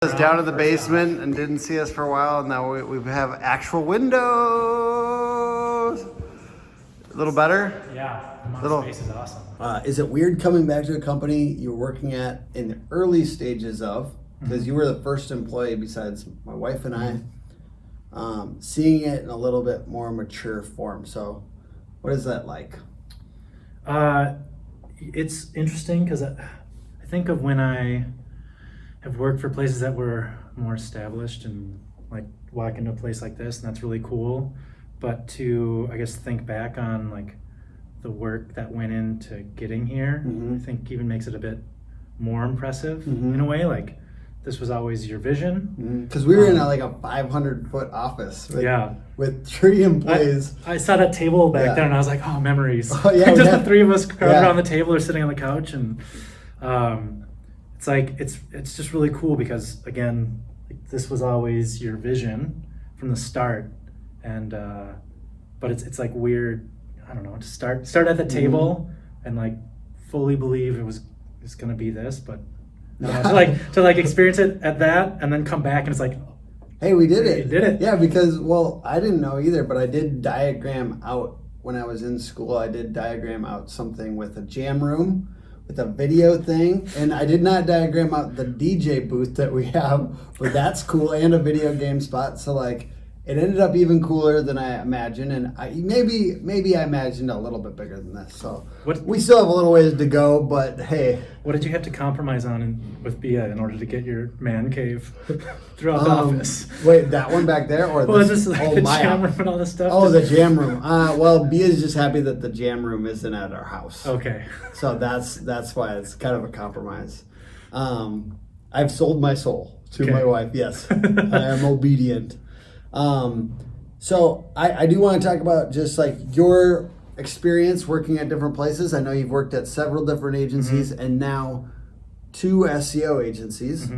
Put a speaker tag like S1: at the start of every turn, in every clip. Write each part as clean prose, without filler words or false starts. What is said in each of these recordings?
S1: Us down in the basement and didn't see us for a while, and now we have actual windows. A little better?
S2: Yeah, the
S1: Little-
S2: space is awesome.
S3: Is it weird coming back to a company you were working at in the early stages of, because you were the first employee besides my wife and I, seeing it in a little bit more mature form? So what is that like?
S2: It's interesting because I think of when I have worked for places that were more established and like walk into a place like this, and that's really cool. But to, I guess, think back on like the work that went into getting here, I think even makes it a bit more impressive in a way. Like this was always your vision.
S3: Because we were in like a 500-foot office with 3 employees.
S2: I saw that table back
S3: Yeah.
S2: there and I was like, oh, memories.
S3: Oh, yeah,
S2: Just
S3: yeah.
S2: the 3 of us crowded
S3: Yeah.
S2: around the table or sitting on the couch, and it's like it's just really cool because again, like, this was always your vision from the start, and but it's like weird. I don't know, to start at the table and like fully believe it's gonna be this, but to experience it at that and then come back and it's like,
S3: Hey, we did it.
S2: You did it.
S3: Yeah, because, well, I didn't know either, but I did diagram out when I was in school. I did diagram out something with a jam room, with a video thing, and I did not diagram out the DJ booth that we have, but that's cool, and a video game spot. So, like, it ended up even cooler than I imagined, and maybe I imagined a little bit bigger than this. So we still have a little ways to go, but hey.
S2: what did you have to compromise on with BA in order to get your man cave throughout the office?
S3: Wait, that one back there, or
S2: Well,
S3: this?
S2: just like the jam room and all this stuff.
S3: Oh, the jam room. Well, Bia's just happy that the jam room isn't at our house.
S2: Okay.
S3: So that's why it's kind of a compromise. I've sold my soul to
S2: Okay.
S3: my wife. Yes, I am obedient. So I do want to talk about just like your experience working at different places. I know you've worked at several different agencies and now 2 SEO agencies.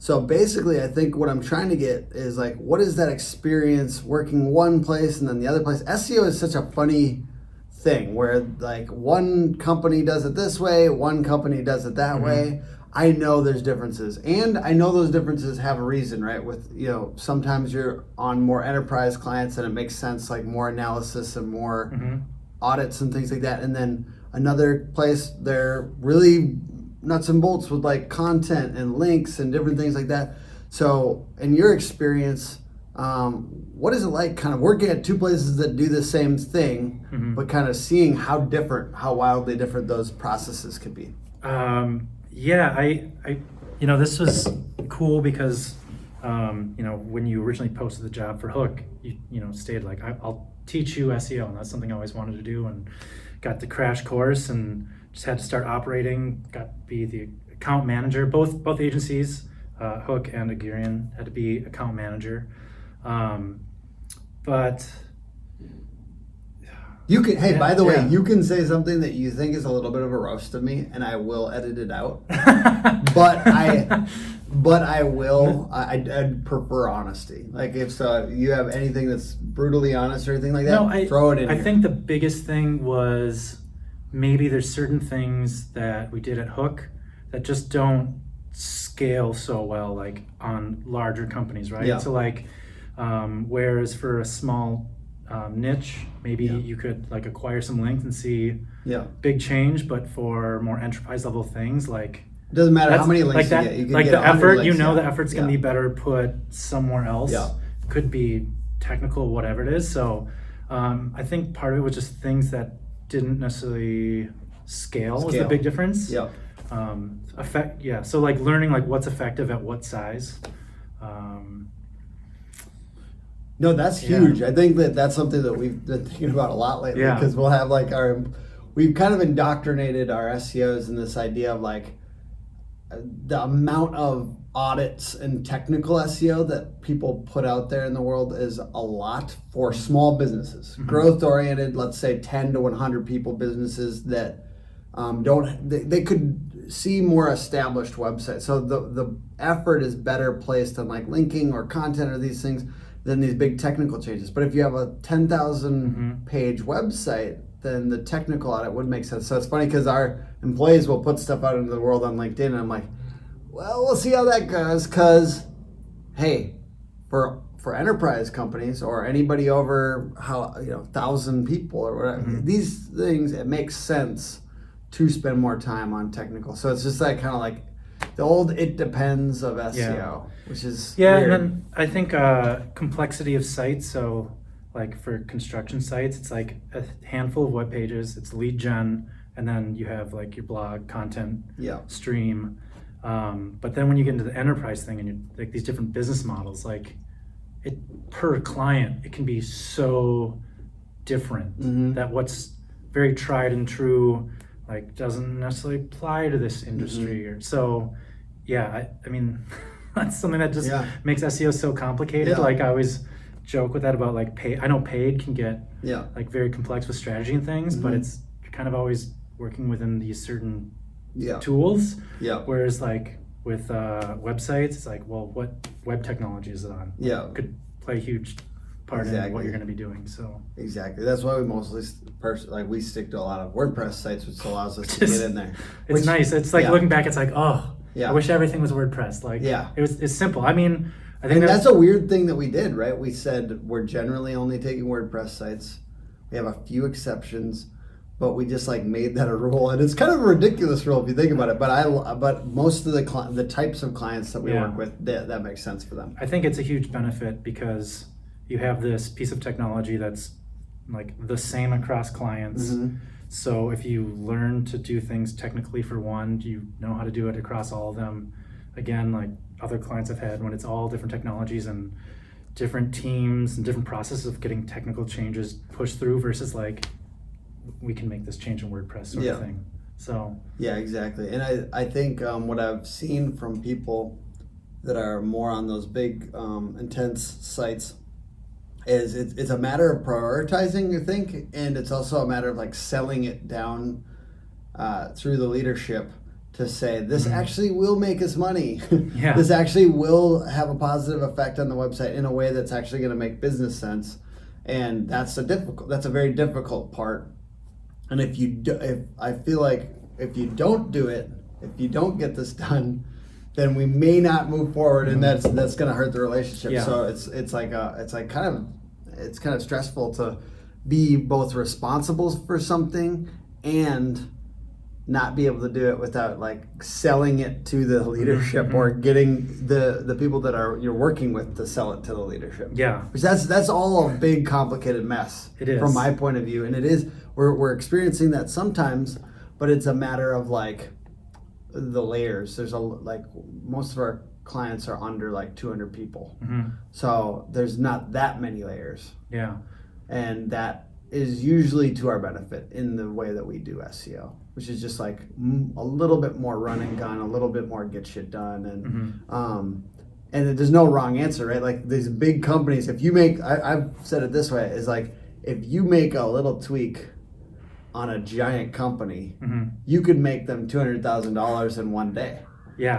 S3: So basically, I think what I'm trying to get is like, what is that experience working one place and then the other place? SEO is such a funny thing where like one company does it this way, one company does it that way. I know there's differences, and I know those differences have a reason, right? With, you know, sometimes you're on more enterprise clients and it makes sense, like more analysis and more audits and things like that. And then another place, they're really nuts and bolts with like content and links and different things like that. So in your experience, what is it like kind of working at 2 places that do the same thing, but kind of seeing how wildly different those processes could be?
S2: Yeah, I this was cool because, when you originally posted the job for Hook, you stated like, I'll teach you SEO, and that's something I always wanted to do, and got the crash course and just had to start operating, got to be the account manager. Both agencies, Hook and Agurian, had to be account manager. But
S3: You can, hey, by the way,
S2: yeah.
S3: you can say something that you think is a little bit of a roast of me, and I will edit it out. but I will. I'd prefer honesty. Like if you have anything that's brutally honest or anything like that, throw it in.
S2: I
S3: here.
S2: think the biggest thing was maybe there's certain things that we did at Hook that just don't scale so well, like on larger companies, right?
S3: Yeah.
S2: So like, whereas for a small niche, maybe you could like acquire some links and see big change, but for more enterprise level things, like
S3: it doesn't matter how many links
S2: like
S3: you
S2: that,
S3: get. You can
S2: like
S3: get
S2: the
S3: 100
S2: effort,
S3: links,
S2: the effort's gonna be better put somewhere else.
S3: Yeah.
S2: Could be technical, whatever it is. So I think part of it was just things that didn't necessarily scale was the big difference.
S3: Yeah.
S2: So like learning like what's effective at what size.
S3: No, that's huge. I think that's something that we've been thinking about a lot lately, because we'll have like we've kind of indoctrinated our SEOs in this idea of like the amount of audits and technical SEO that people put out there in the world is a lot for small businesses, growth oriented, let's say 10 to 100 people businesses that they could see more established websites. So the effort is better placed on like linking or content or these things than these big technical changes. But if you have a 10,000 page website, then the technical audit would make sense. So it's funny because our employees will put stuff out into the world on LinkedIn, and I'm like, well, we'll see how that goes. Because, hey, for enterprise companies or anybody over 1,000 people or whatever, these things, it makes sense to spend more time on technical. So it's just like kind of like the old "it depends" of SEO, which is weird.
S2: And then I think complexity of sites. So like for construction sites, it's like a handful of web pages. It's lead gen, and then you have like your blog content stream. But then when you get into the enterprise thing and you like these different business models, like it per client, it can be so different that what's very tried and true like doesn't necessarily apply to this industry. Or so I mean that's something that just makes SEO so complicated. Like I always joke with that about like paid. I know paid can get like very complex with strategy and things, but it's you're kind of always working within these certain tools. Whereas like with websites, it's like, well, what web technology is it on? Could play a huge part in what you're going to be doing. So
S3: exactly, that's why we mostly we stick to a lot of WordPress sites, which allows us to get in there.
S2: It's nice. It's like looking back, it's like, oh, I wish everything was WordPress. Like it's simple. I mean, I think
S3: that's a weird thing that we did, right? We said we're generally only taking WordPress sites. We have a few exceptions, but we just like made that a rule, and it's kind of a ridiculous rule if you think about it. But most of the types of clients that we work with, that makes sense for them.
S2: I think it's a huge benefit because you have this piece of technology that's like the same across clients. So if you learn to do things technically for one, you know how to do it across all of them. Again, like other clients I've had, when it's all different technologies and different teams and different processes of getting technical changes pushed through versus like, we can make this change in WordPress sort of thing. So
S3: exactly. And I think what I've seen from people that are more on those big intense sites is it's a matter of prioritizing, I think, and it's also a matter of like selling it down through the leadership to say this actually will make us money. This actually will have a positive effect on the website in a way that's actually going to make business sense, and that's a very difficult part. And I feel like if you don't do it, if you don't get this done, then we may not move forward, and that's going to hurt the relationship. So it's kind of stressful to be both responsible for something and not be able to do it without like selling it to the leadership or getting the people that you're working with to sell it to the leadership. Because that's all a big complicated mess.
S2: It is,
S3: from my point of view, and it is. We're experiencing that sometimes, but it's a matter of like the layers. There's most of our clients are under like 200 people, so there's not that many layers. And that is usually to our benefit in the way that we do SEO, which is just like a little bit more run and gun, a little bit more get shit done, and there's no wrong answer, right? Like these big companies, if you make, I've said it this way, is like if you make a little tweak on a giant company, you could make them $200,000 in one day.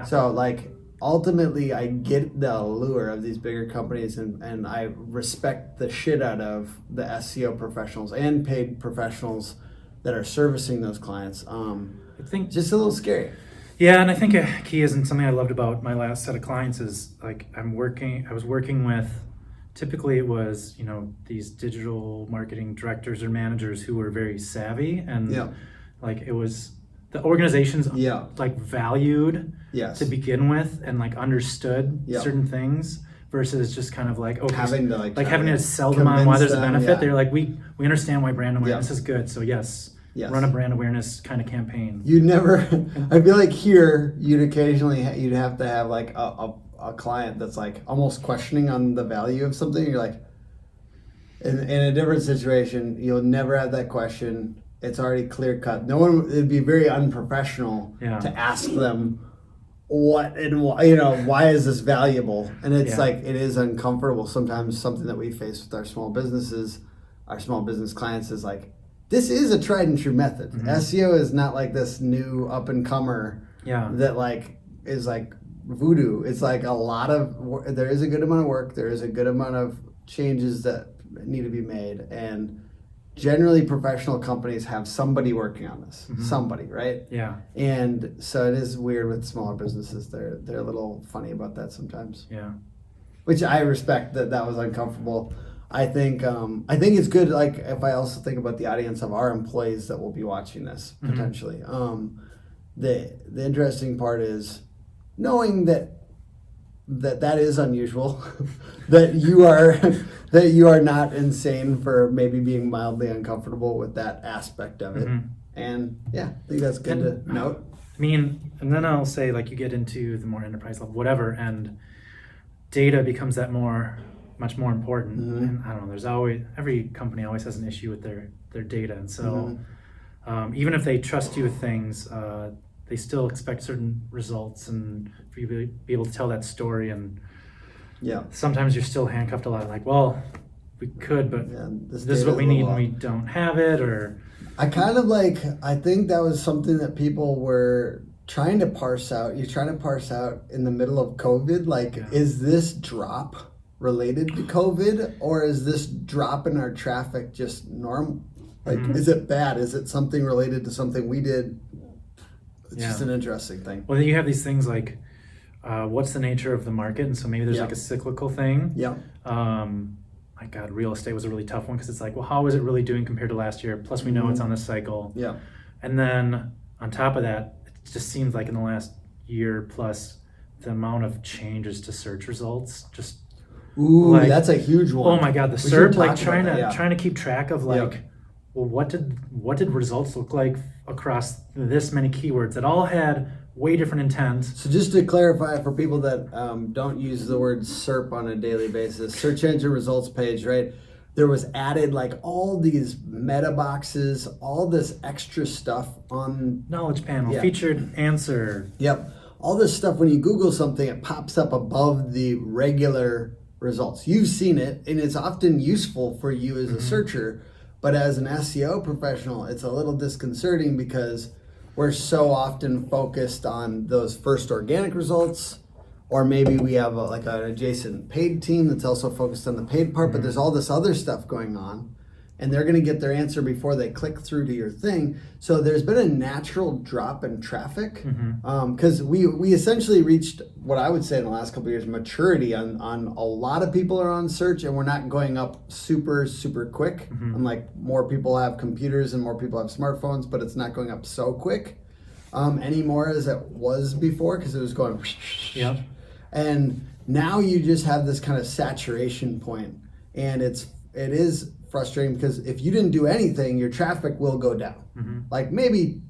S3: So like ultimately, I get the allure of these bigger companies, and I respect the shit out of the SEO professionals and paid professionals that are servicing those clients. I think just a little scary.
S2: And I think a key is, and something I loved about my last set of clients is like I was working with, typically it was, these digital marketing directors or managers who were very savvy, and like it was the organizations like valued to begin with and like understood certain things versus just kind of like having to sell them on why there's a benefit. They're like, we understand why brand awareness is good, so run a brand awareness kind of campaign.
S3: You never, I feel like here you'd have to have like a client that's like almost questioning on the value of something. You're like, in a different situation, you'll never have that question. It's already clear cut. It'd be very unprofessional to ask them what and why, why is this valuable? And it's like, it is uncomfortable. Sometimes something that we face with our small business clients is like, this is a tried and true method. SEO is not like this new up and comer that like is like voodoo. It's like there is a good amount of work. There is a good amount of changes that need to be made, and generally professional companies have somebody working on this, somebody, right?
S2: Yeah.
S3: And so it is weird with smaller businesses. They're a little funny about that sometimes.
S2: Yeah.
S3: Which I respect that was uncomfortable. I think it's good. Like if I also think about the audience of our employees that will be watching this potentially. The interesting part is knowing that is unusual, that you are not insane for maybe being mildly uncomfortable with that aspect of it. And yeah, I think that's good to note.
S2: I mean, and then I'll say like you get into the more enterprise level, whatever, and data becomes much more important. And I don't know, there's always, every company always has an issue with their data. And so even if they trust you with things, they still expect certain results and for you to be able to tell that story. And sometimes you're still handcuffed a lot. Like, well, we could, but this is what we need and we don't have it. Or
S3: I think that was something that people were trying to parse out. You're trying to parse out in the middle of COVID, like, is this drop related to COVID, or is this drop in our traffic just normal? Like, is it bad? Is it something related to something we did? It's just an interesting thing.
S2: Well, then you have these things like, what's the nature of the market? And so maybe there's like a cyclical thing. My God, real estate was a really tough one because it's like, well, how is it really doing compared to last year? Plus, we know it's on a cycle. And then on top of that, it just seems like in the last year plus, the amount of changes to search results just.
S3: Ooh, like, that's a huge one.
S2: Oh my God, the SERP, like trying to keep track of like, well, what did results look like across this many keywords that all had way different intent.
S3: So just to clarify for people that don't use the word SERP on a daily basis, search engine results page, right? There was added like all these meta boxes, all this extra stuff on
S2: knowledge panel, featured answer.
S3: All this stuff, when you Google something, it pops up above the regular results. You've seen it, and it's often useful for you as a searcher, but as an SEO professional, it's a little disconcerting because we're so often focused on those first organic results, or maybe we have like an adjacent paid team that's also focused on the paid part, but there's all this other stuff going on, and they're going to get their answer before they click through to your thing. So there's been a natural drop in traffic because we essentially reached what I would say in the last couple of years maturity on a lot of people are on search, and we're not going up super quick. Unlike more people have computers and more people have smartphones, but it's not going up so quick anymore as it was before because it was going and now you just have this kind of saturation point, and it is frustrating because if you didn't do anything, your traffic will go down. Like maybe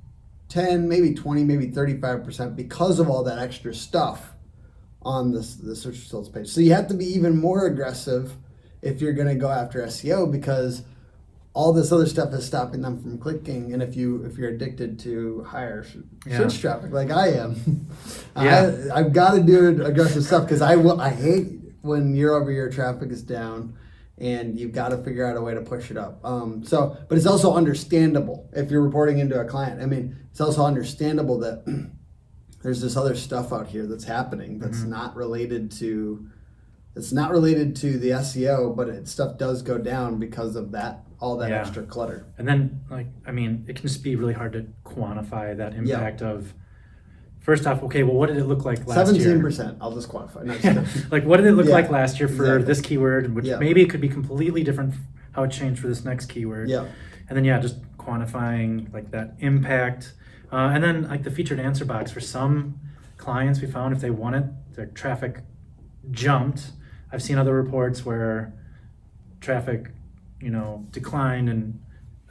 S3: 10, maybe 20, maybe 35% because of all that extra stuff on the search results page. So you have to be even more aggressive if you're going to go after SEO because all this other stuff is stopping them from clicking. And if you're addicted to higher search traffic like I am, I've got to do aggressive stuff because I hate when year-over-year traffic is down. And you've got to figure out a way to push it up. But it's also understandable if you're reporting into a client. I mean, it's also understandable that there's this other stuff out here that's happening that's not related to the SEO, but stuff does go down because of all that extra clutter.
S2: And then, it can just be really hard to quantify that impact of. First off, okay, well, what did it look like last year?
S3: 17%, I'll just quantify. No,
S2: like, what did it look like last year for this keyword, which maybe it could be completely different how it changed for this next keyword. And then, just quantifying, like, that impact. And then, like, the featured answer box. For some clients, we found if they wanted, their traffic jumped. I've seen other reports where traffic, declined, and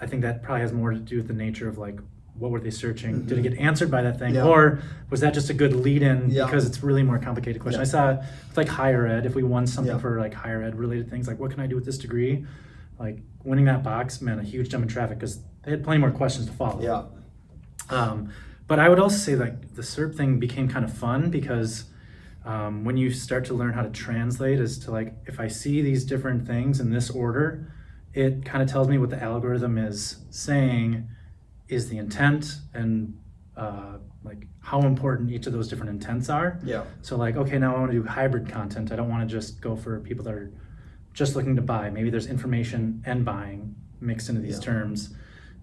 S2: I think that probably has more to do with the nature of, like, what were they searching? Did it get answered by that thing? Or was that just a good lead-in because it's really more complicated question? I saw with like higher ed, if we won something for like higher ed related things, like what can I do with this degree? Like winning that box meant a huge jump in traffic because they had plenty more questions to follow. But I would also say like the SERP thing became kind of fun because when you start to learn how to translate as to like, if I see these different things in this order, it kind of tells me what the algorithm is saying is the intent and like how important each of those different intents are. So like, okay, now I want to do hybrid content. I don't want to just go for people that are just looking to buy. Maybe there's information and buying mixed into these
S3: Yeah.
S2: terms,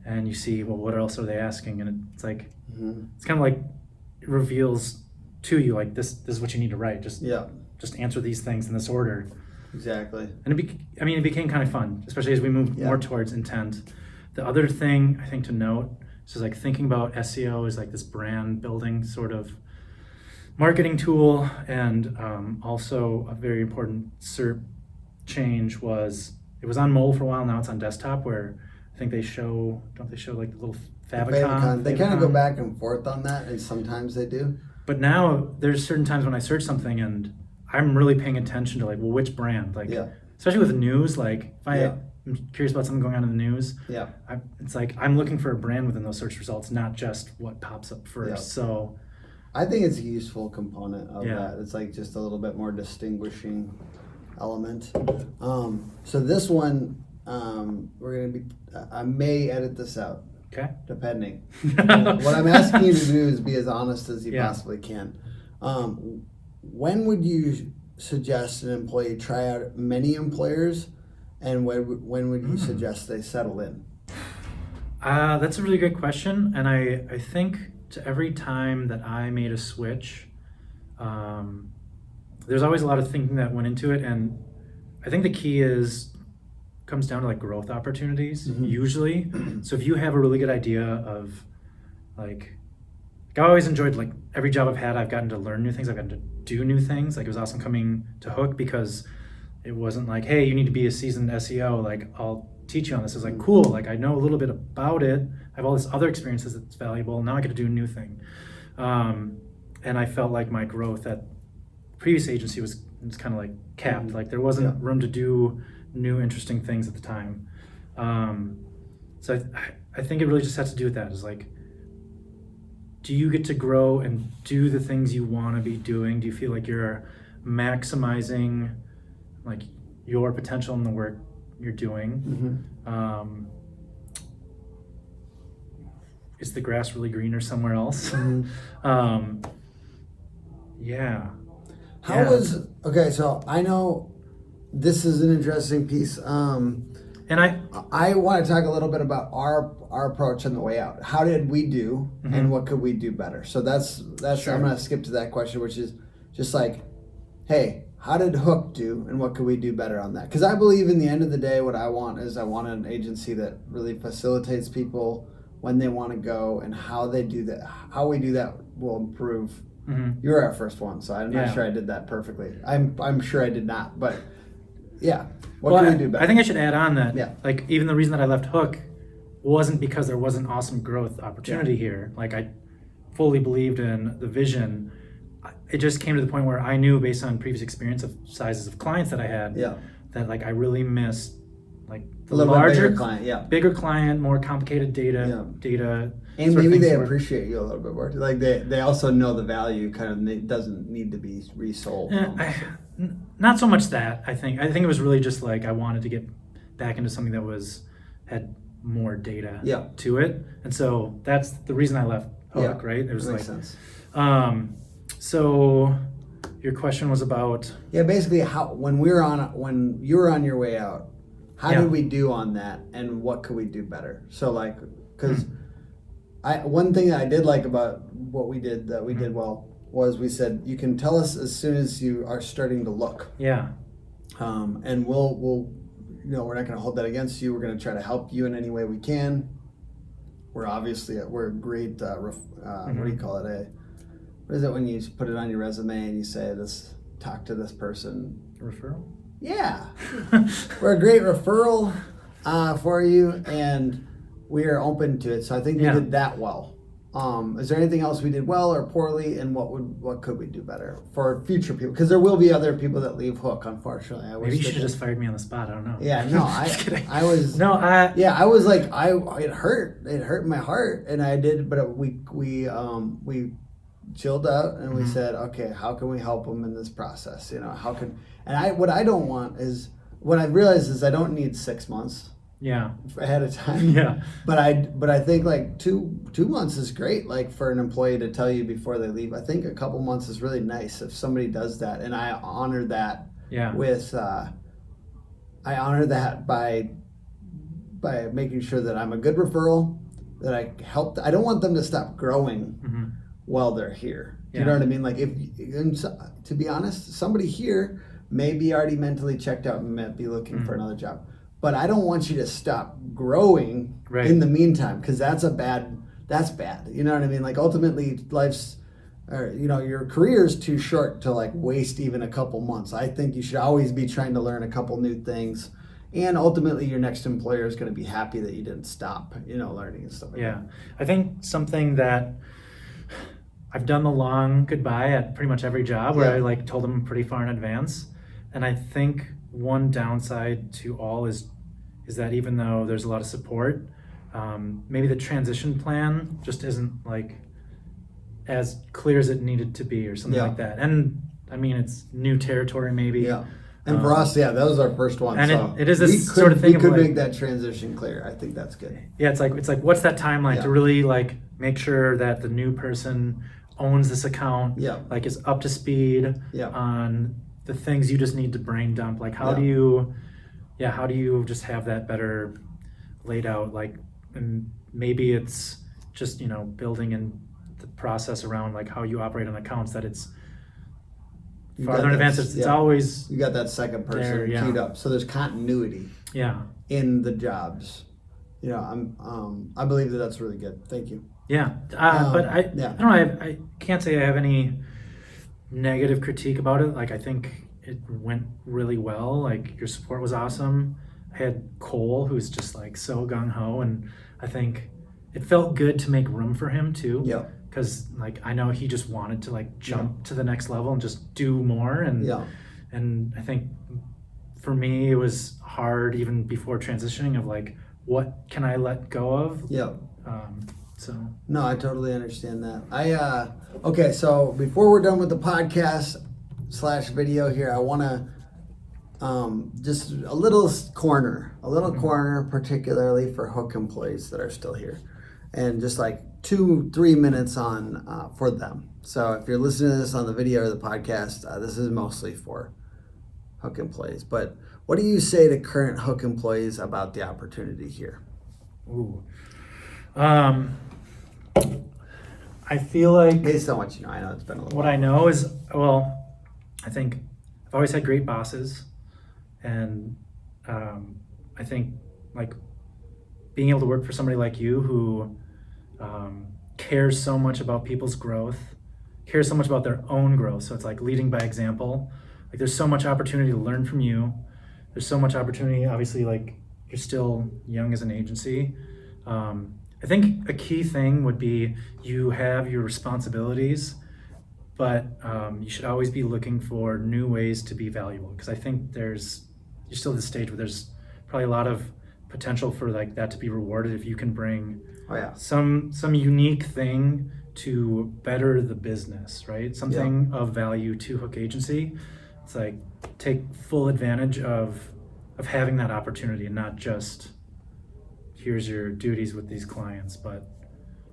S2: and you see, well, what else are they asking? And it's like,
S3: Mhm.
S2: it's kind of like, it reveals to you, like, this is what you need to write. Just answer these things in this order.
S3: Exactly.
S2: And it became kind of fun, especially as we moved more towards intent. The other thing I think to note is just like thinking about SEO as like this brand building sort of marketing tool, and also a very important SERP change was, it was on mobile for a while, now it's on desktop, where I think don't they show like the little favicon?
S3: They kind of go back and forth on that, and sometimes they do.
S2: But now there's certain times when I search something and I'm really paying attention to like, well, which brand? Like, especially with the news, like if I'm curious about something going on in the news, it's like I'm looking for a brand within those search results, not just what pops up first. So
S3: I think it's a useful component of that. It's like just a little bit more distinguishing element. So this one, I may edit this out.
S2: Okay.
S3: Depending. What I'm asking you to do is be as honest as you possibly can. When would you suggest an employee try out many employers, and when would you suggest they settle in?
S2: That's a really good question, and I think to every time that I made a switch, there's always a lot of thinking that went into it, and I think the key comes down to like growth opportunities usually. So if you have a really good idea of like I always enjoyed, like, every job I've had, I've gotten to learn new things, I've gotten to do new things. Like, it was awesome coming to Hook because it wasn't like, hey, you need to be a seasoned SEO, like, I'll teach you on this. It's like, cool, like, I know a little bit about it, I have all this other experiences that's valuable, now I get to do a new thing. And I felt like my growth at previous agency was kind of like capped. Like, there wasn't room to do new interesting things at the time. So I think it really just has to do with that, is like, do you get to grow and do the things you want to be doing? Do you feel like you're maximizing like your potential in the work you're doing? Is the grass really greener somewhere else?
S3: Okay, so I know this is an interesting piece.
S2: And
S3: I want to talk a little bit about our approach on the way out. How did we do, and what could we do better? So that's
S2: Sure.
S3: I'm going to skip to that question, which is just like, hey, how did Hook do, and what could we do better on that? Because I believe in the end of the day, what I want is I want an agency that really facilitates people when they want to go, and how they do that. How we do that will improve. You were our first one, so I'm not sure I did that perfectly. I'm sure I did not, but yeah. What can we do better?
S2: I think I should add on that, like, even the reason that I left Hook wasn't because there wasn't awesome growth opportunity here. Like, I fully believed in the vision. It just came to the point where I knew, based on previous experience of sizes of clients that I had, that like I really missed like the larger
S3: client,
S2: bigger client, more complicated data.
S3: And maybe they appreciate you a little bit more. Like they also know the value. Kind of, it doesn't need to be resold.
S2: Not so much that. I think it was really just like I wanted to get back into something that had more data to it, and so that's the reason I left Hook. Right? It was
S3: makes
S2: like
S3: sense.
S2: So your question was about
S3: basically when you were on your way out, how did we do on that, and what could we do better? So like, because one thing that I did like about what we did that we did well was we said, you can tell us as soon as you are starting to look. And we'll we're not going to hold that against you. We're going to try to help you in any way we can. We're a great what do you call it? What is it when you put it on your resume and you say talk to this person?
S2: Referral?
S3: Yeah. We're a great referral for you, and we are open to it. So I think we did that well. Is there anything else we did well or poorly, and what could we do better for future people? Because there will be other people that leave Hook, unfortunately.
S2: Maybe you should have just fired me on the spot. I don't know.
S3: Yeah, no, I was.
S2: No,
S3: I was like, it hurt my heart, and I did, but we chilled out and we said, okay, how can we help them in this process? What I don't want is, what I realized is I don't need 6 months. Ahead of time. But I think like two months is great, like for an employee to tell you before they leave. I think a couple months is really nice if somebody does that, and I honor that by by making sure that I'm a good referral, that I help. I don't want them to stop growing while they're here. Do you know what I mean? Like to be honest, somebody here may be already mentally checked out and might be looking for another job. But I don't want you to stop growing in the meantime, because that's bad. You know what I mean? Like ultimately your career is too short to like waste even a couple months. I think you should always be trying to learn a couple new things. And ultimately your next employer is going to be happy that you didn't stop, learning and stuff like that.
S2: I think something that I've done the long goodbye at pretty much every job where I like told them pretty far in advance. And I think one downside to all is that even though there's a lot of support, maybe the transition plan just isn't like as clear as it needed to be or something like that. And I mean, it's new territory maybe.
S3: Yeah. And for us, that was our first one.
S2: And
S3: so
S2: it is this sort of thing.
S3: We could
S2: like,
S3: make that transition clear. I think that's good.
S2: Yeah, it's like what's that timeline to really like make sure that the new person owns this account, like is up to speed on the things you just need to brain dump. Like how do you just have that better laid out? Like, and maybe it's just building in the process around like how you operate on accounts, that it's farther in advance. It's always
S3: you got that second person queued up, so there's continuity in the jobs. I believe that's really good. Thank you.
S2: But I don't know, I can't say I have any negative critique about it. Like I think it went really well. Like your support was awesome. I had Cole, who's just like so gung-ho, and I think it felt good to make room for him too. Because like I know he just wanted to like jump to the next level and just do more, and I think for me it was hard even before transitioning of like, what can I let go of? So
S3: no, I totally understand that. Okay, so before we're done with the podcast / video here, I want to just a little corner, particularly for Hook employees that are still here, and just like 2-3 minutes on for them. So if you're listening to this on the video or the podcast, this is mostly for Hook employees. But what do you say to current Hook employees about the opportunity here?
S2: I feel like
S3: based on what you know, I know it's been a little
S2: what
S3: while.
S2: I know is, I think I've always had great bosses, and I think like being able to work for somebody like you who cares so much about people's growth, cares so much about their own growth. So it's like leading by example. Like there's so much opportunity to learn from you. There's so much opportunity, obviously, like you're still young as an agency. I think a key thing would be you have your responsibilities, but you should always be looking for new ways to be valuable. Because I think you're still at the stage where there's probably a lot of potential for like that to be rewarded if you can bring some unique thing to better the business, right? Something of value to Hook Agency. It's like take full advantage of having that opportunity, and not just here's your duties with these clients, but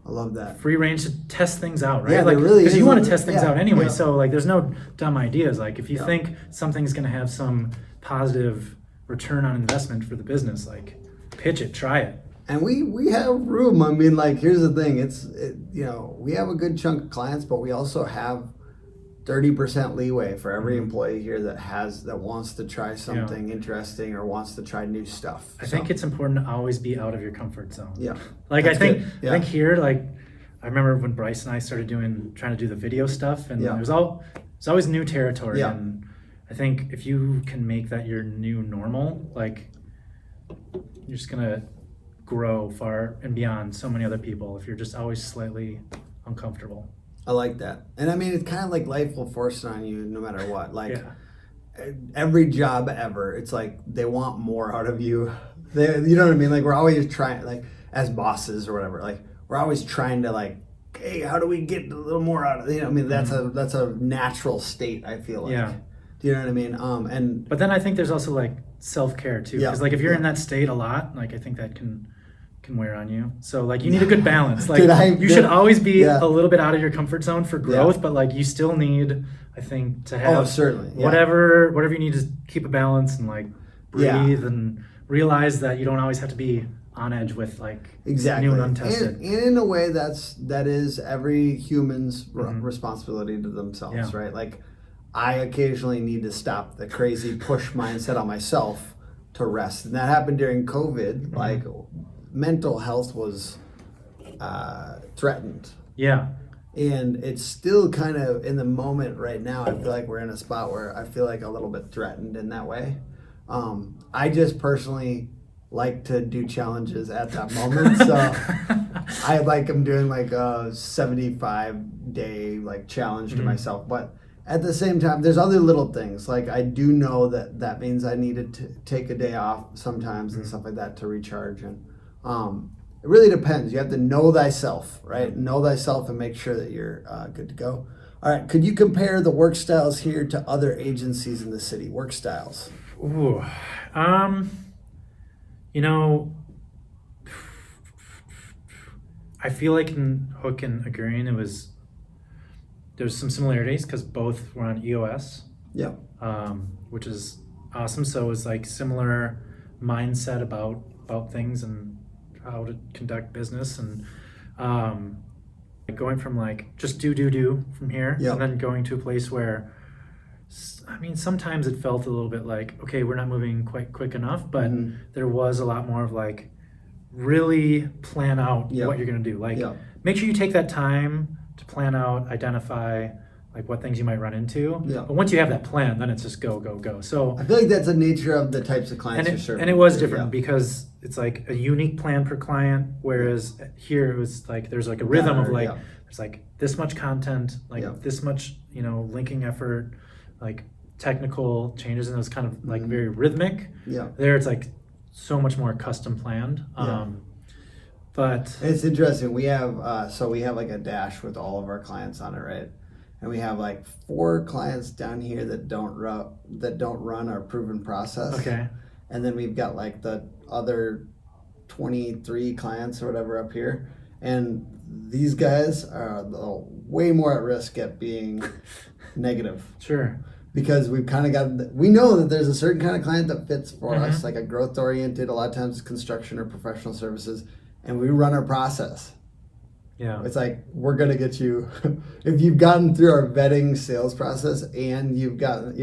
S3: I love that.
S2: Free range to test things out, right?
S3: Yeah,
S2: like,
S3: really
S2: because
S3: is.
S2: you want to test things out anyway.
S3: Yeah.
S2: So like, there's no dumb ideas. Like if you think something's going to have some positive return on investment for the business, like pitch it, try it.
S3: And we have room. I mean, like here's the thing. We have a good chunk of clients, but we also have 30% leeway for every employee here that wants to try something interesting or wants to try new stuff.
S2: I think it's important to always be out of your comfort zone.
S3: Yeah.
S2: Like I think here, like I remember when Bryce and I started trying to do the video stuff, and it was always new territory.
S3: Yeah.
S2: And I think if you can make that your new normal, like you're just gonna grow far and beyond so many other people if you're just always slightly uncomfortable.
S3: I like that. And I mean, it's kind of like life will force it on you no matter what. Like every job ever, it's like they want more out of you. You know what I mean? Like we're always trying, like as bosses or whatever, like we're always trying to like, hey, how do we get a little more out of it? I mean, that's a natural state, I feel like.
S2: Yeah.
S3: Do you know what I mean? But
S2: then I think there's also like self-care too. Because like if you're in that state a lot, like I think that can wear on you. So like you need a good balance. Like you should always be a little bit out of your comfort zone for growth, but like you still need, I think, to have
S3: certainly
S2: whatever you need to keep a balance and like breathe and realize that you don't always have to be on edge with like
S3: Exactly.
S2: new and untested.
S3: And in a way, that is every human's responsibility to themselves,
S2: Yeah.
S3: right? Like, I occasionally need to stop the crazy push mindset on myself to rest. And that happened during COVID. Like, mental health was threatened.
S2: Yeah.
S3: And it's still kind of in the moment right now. I feel like we're in a spot where I feel like a little bit threatened in that way. I just personally like to do challenges at that moment. So I'm doing like a 75-day like challenge to myself. But at the same time, there's other little things. Like, I do know that means I needed to take a day off sometimes and stuff like that to recharge. And it really depends. You have to know thyself, right? Know thyself and make sure that you're good to go. All right. Could you compare the work styles here to other agencies in the city? Work styles.
S2: Ooh. You know, I feel like in Hook and Agurian, there's some similarities because both were on EOS.
S3: Yeah.
S2: Which is awesome. So it was like similar mindset about things and how to conduct business, and going from like just do from here,
S3: Yep.
S2: and then going to a place where, I mean, sometimes it felt a little bit like, okay, we're not moving quite quick enough, but there was a lot more of like, really plan out
S3: Yep.
S2: what you're going to do. Like,
S3: Yep.
S2: make sure you take that time to plan out, identify like what things you might run into.
S3: Yeah.
S2: But once you have that plan, then it's just go, go, go. So,
S3: I feel like that's the nature of the types of clients you're serving.
S2: and it was different
S3: Yeah.
S2: because it's like a unique plan per client, whereas here it was like there's like a rhythm of like
S3: Yeah.
S2: there's like this much content, like
S3: Yeah.
S2: this much, linking effort, like technical changes, and it was kind of like very rhythmic.
S3: Yeah.
S2: There it's like so much more custom planned.
S3: Yeah.
S2: But
S3: It's interesting. We have like a dash with all of our clients on it, right? And we have like 4 clients down here that don't run our proven process.
S2: okay.
S3: And then we've got like the other 23 clients or whatever up here. And these guys are way more at risk at being negative,
S2: Sure.
S3: because we've kind of we know that there's a certain kind of client that fits for us, like a growth oriented, a lot of times construction or professional services, and we run our process.
S2: Yeah.
S3: It's like, we're going to get you, if you've gotten through our vetting sales process and you've gotten,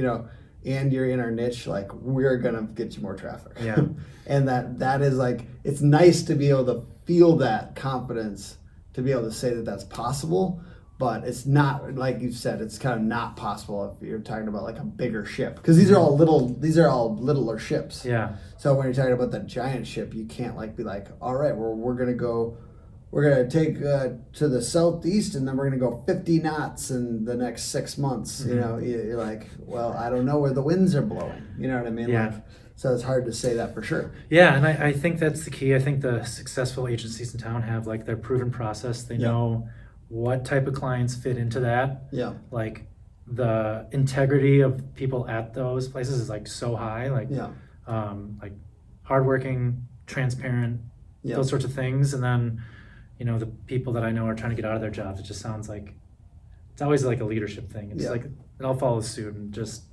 S3: and you're in our niche, like, we're going to get you more traffic.
S2: Yeah.
S3: And that is like, it's nice to be able to feel that confidence, to be able to say that that's possible, but it's not, like you said, it's kind of not possible if you're talking about like a bigger ship, because these are all littler ships.
S2: Yeah.
S3: So when you're talking about that giant ship, you can't like be like, all right, well, we're gonna take to the southeast, and then we're gonna go 50 knots in the next 6 months. You're like, well, I don't know where the winds are blowing. You know what I mean?
S2: Yeah.
S3: Like, so it's hard to say that for sure.
S2: Yeah, and I think that's the key. I think the successful agencies in town have like their proven process. They know what type of clients fit into that.
S3: Yeah.
S2: Like the integrity of people at those places is like so high. Like like hardworking, transparent, those sorts of things. And then, the people that I know are trying to get out of their jobs, it just sounds like it's always like a leadership thing. It's like it all follows suit, and just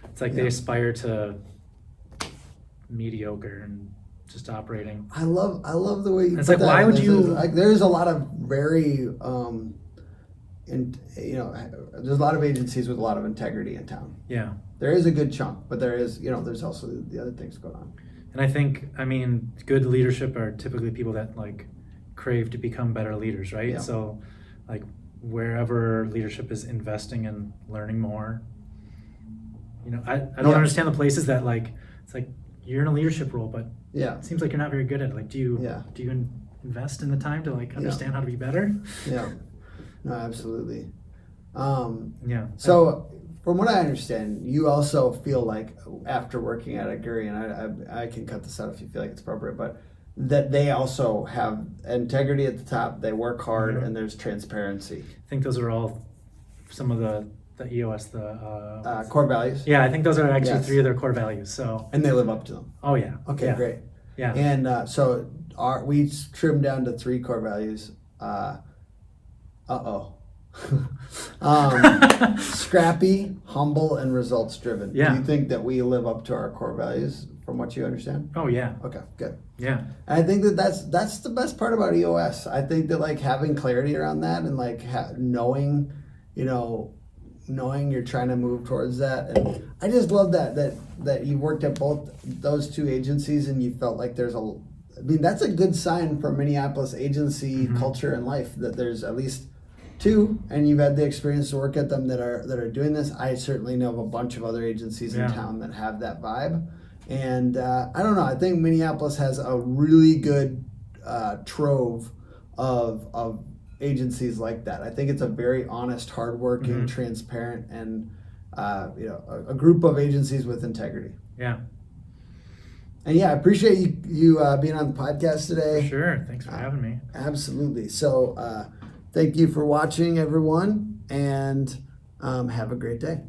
S2: it's like they aspire to mediocre and just operating.
S3: I love the way you.
S2: It's
S3: put
S2: like, why would
S3: There's-
S2: you-
S3: Like, there's a lot of very there's a lot of agencies with a lot of integrity in town.
S2: Yeah.
S3: There is a good chunk, but there is, there's also the other things going on.
S2: And I think, good leadership are typically people that like crave to become better leaders, right?
S3: Yeah.
S2: So like wherever leadership is investing in learning more, I don't understand the places that like, it's like you're in a leadership role, but
S3: Yeah.
S2: it seems like you're not very good at it. Like, do you
S3: Yeah.
S2: invest in the time to like understand how to be better?
S3: Yeah. No, absolutely.
S2: Yeah.
S3: So, from what I understand, you also feel like after working at Agurian, I can cut this out if you feel like it's appropriate, but that they also have integrity at the top, they work hard, and there's transparency.
S2: I think those are all some of the EOS,
S3: Core values.
S2: yeah, I think those are actually
S3: Yes.
S2: 3 of their core values. So,
S3: And they live up to them.
S2: oh yeah.
S3: Okay,
S2: Yeah.
S3: great.
S2: Yeah.
S3: And so we trimmed down to 3 core values. Uh-oh. Scrappy, humble, and results driven.
S2: Yeah.
S3: Do you think that we live up to our core values from what you understand?
S2: Oh yeah.
S3: Okay, good.
S2: Yeah.
S3: I think that's the best part about EOS. I think that like having clarity around that and like knowing, knowing you're trying to move towards that. And I just love that you worked at both those two agencies and you felt like that's a good sign for Minneapolis agency culture and life, that there's at least two, and you've had the experience to work at them that are doing this. I certainly know of a bunch of other agencies in town that have that vibe. And I don't know, I think Minneapolis has a really good trove of agencies like that. I think it's a very honest, hardworking, transparent, and a group of agencies with integrity.
S2: Yeah.
S3: And yeah, I appreciate you being on the podcast today.
S2: For sure. Thanks for having me.
S3: Absolutely. So thank you for watching, everyone, and have a great day.